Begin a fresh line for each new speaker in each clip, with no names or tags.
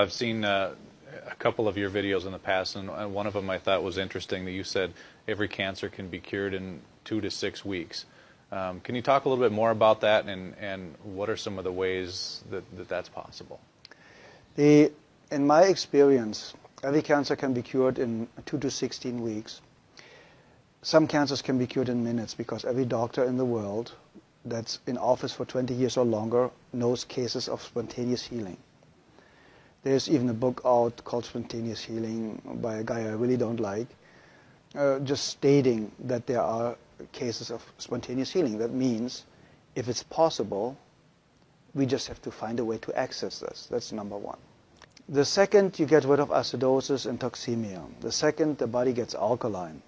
I've seen a couple of your videos in the past, and one of them I thought was interesting that you said every cancer can be cured in 2 to 6 weeks. Can you talk a little bit more about that, and what are some of the ways that that's possible?
In my experience, every cancer can be cured in 2 to 16 weeks. Some cancers can be cured in minutes because every doctor in the world that's in office for 20 years or longer knows cases of spontaneous healing. There's even a book out called Spontaneous Healing by a guy I really don't like, just stating that there are cases of spontaneous healing. That means if it's possible, we just have to find a way to access this. That's number one. The second, you get rid of acidosis and toxemia. The second, the body gets alkaline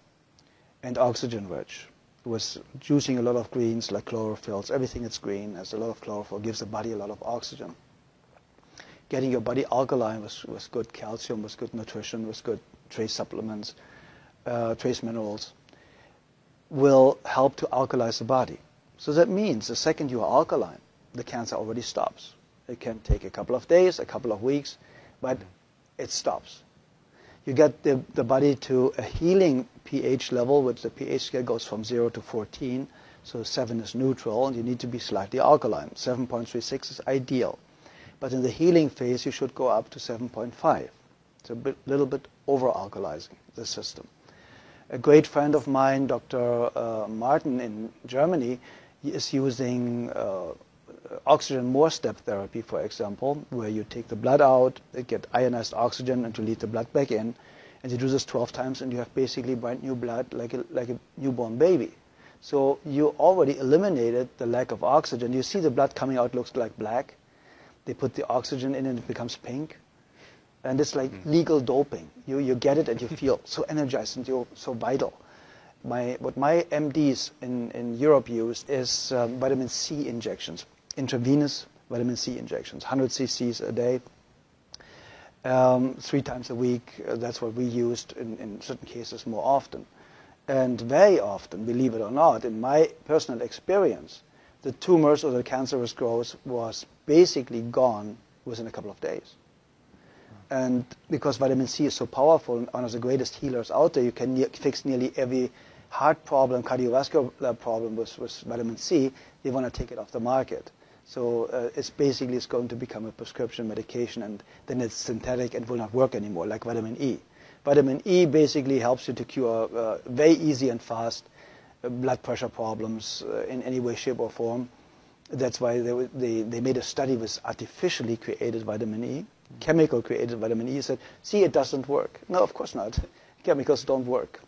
and oxygen rich. With using a lot of greens like chlorophylls, everything that's green has a lot of chlorophyll, gives the body a lot of oxygen. Getting your body alkaline with good calcium, with good nutrition, with good trace supplements, trace minerals, will help to alkalize the body. So that means the second you are alkaline, the cancer already stops. It can take a couple of days, a couple of weeks, but it stops. You get the body to a healing pH level, which the pH scale goes from 0 to 14, so 7 is neutral, and you need to be slightly alkaline. 7.36 is ideal. But in the healing phase, you should go up to 7.5. It's a little bit over-alkalizing the system. A great friend of mine, Dr. Martin in Germany, is using oxygen more step therapy, for example, where you take the blood out, get ionized oxygen, and to lead the blood back in. And you do this 12 times, and you have basically brand new blood like a newborn baby. So you already eliminated the lack of oxygen. You see the blood coming out looks like black. They put the oxygen in and it becomes pink. And it's like legal doping. You get it and you feel so energized and you're so vital. What my MDs in Europe use is vitamin C injections, intravenous vitamin C injections, 100 cc's a day, 3 times a week. That's what we used in certain cases more often. And very often, believe it or not, in my personal experience, the tumors or the cancerous growth was basically gone within a couple of days. And because vitamin C is so powerful and one of the greatest healers out there, you can fix nearly every heart problem, cardiovascular problem with vitamin C. They want to take it off the market. So it's going to become a prescription medication, and then it's synthetic and will not work anymore, like vitamin E. Vitamin E basically helps you to cure very easy and fast blood pressure problems in any way, shape, or form. That's why they made a study with artificially created vitamin E, chemical created vitamin E. Said, see, it doesn't work. No, of course not. Chemicals don't work.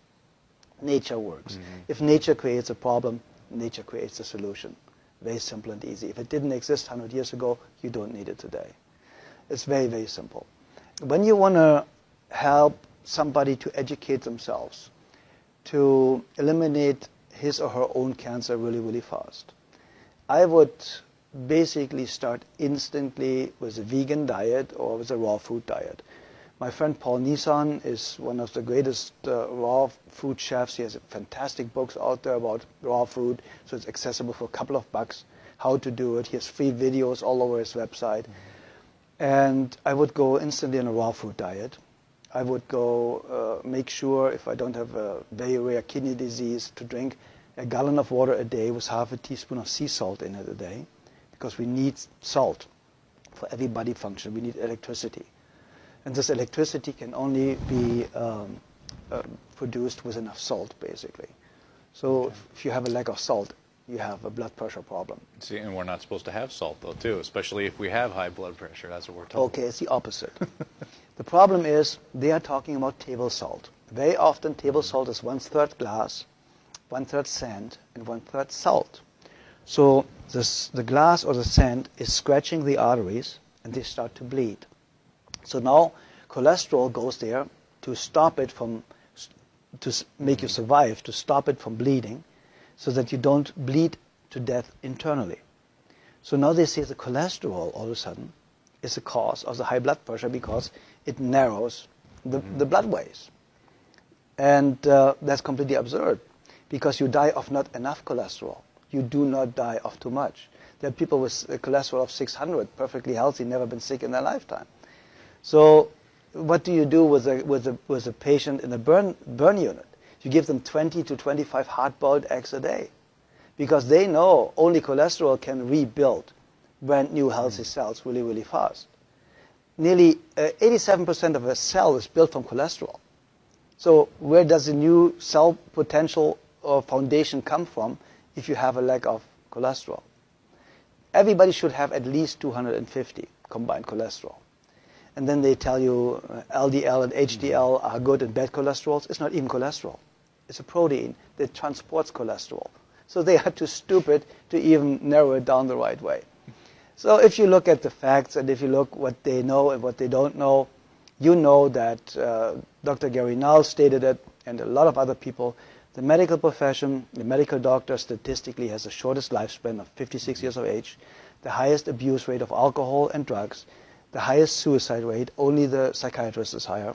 Nature works. If nature creates a problem, nature creates a solution. Very simple and easy. If it didn't exist 100 years ago, you don't need it today. It's very, very simple. When you want to help somebody to educate themselves, to eliminate his or her own cancer really, really fast, I would basically start instantly with a vegan diet or with a raw food diet. My friend Paul Nissan is one of the greatest raw food chefs. He has fantastic books out there about raw food, so it's accessible for a couple of bucks, how to do it. He has free videos all over his website. And I would go instantly on a raw food diet. I would go make sure, if I don't have a very rare kidney disease, to drink a gallon of water a day with half a teaspoon of sea salt in it a day, because we need salt for every body function. We need electricity. And this electricity can only be produced with enough salt, basically. So if you have a lack of salt, you have a blood pressure problem.
See, and we're not supposed to have salt, though, too, especially if we have high blood pressure. That's what we're told.
Okay, it's the opposite. The problem is they are talking about table salt. Very often, table salt is 1/3 glass, 1/3 sand, and 1/3 salt. So the glass or the sand is scratching the arteries, and they start to bleed. So now cholesterol goes there to stop it to make you survive, to stop it from bleeding, so that you don't bleed to death internally. So now they say the cholesterol all of a sudden is the cause of the high blood pressure because it narrows the blood ways. And that's completely absurd, because you die of not enough cholesterol. You do not die of too much. There are people with a cholesterol of 600, perfectly healthy, never been sick in their lifetime. So what do you do with a patient in a burn unit? You give them 20 to 25 hard-boiled eggs a day, because they know only cholesterol can rebuild brand new healthy cells really, really fast. Nearly 87% of a cell is built from cholesterol. So where does the new cell potential or foundation come from if you have a lack of cholesterol? Everybody should have at least 250 combined cholesterol. And then they tell you LDL and HDL are good and bad cholesterols. It's not even cholesterol. It's a protein that transports cholesterol. So they are too stupid to even narrow it down the right way. So if you look at the facts and if you look what they know and what they don't know, you know that Dr. Gary Null stated it, and a lot of other people. The medical profession, the medical doctor statistically has the shortest lifespan of 56 years of age, the highest abuse rate of alcohol and drugs, the highest suicide rate, only the psychiatrist is higher.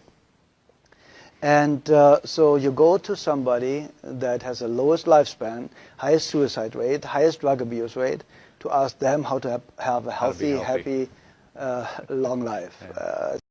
And so you go to somebody that has the lowest lifespan, highest suicide rate, highest drug abuse rate, to ask them how to have a healthy, happy, long life.
Yeah.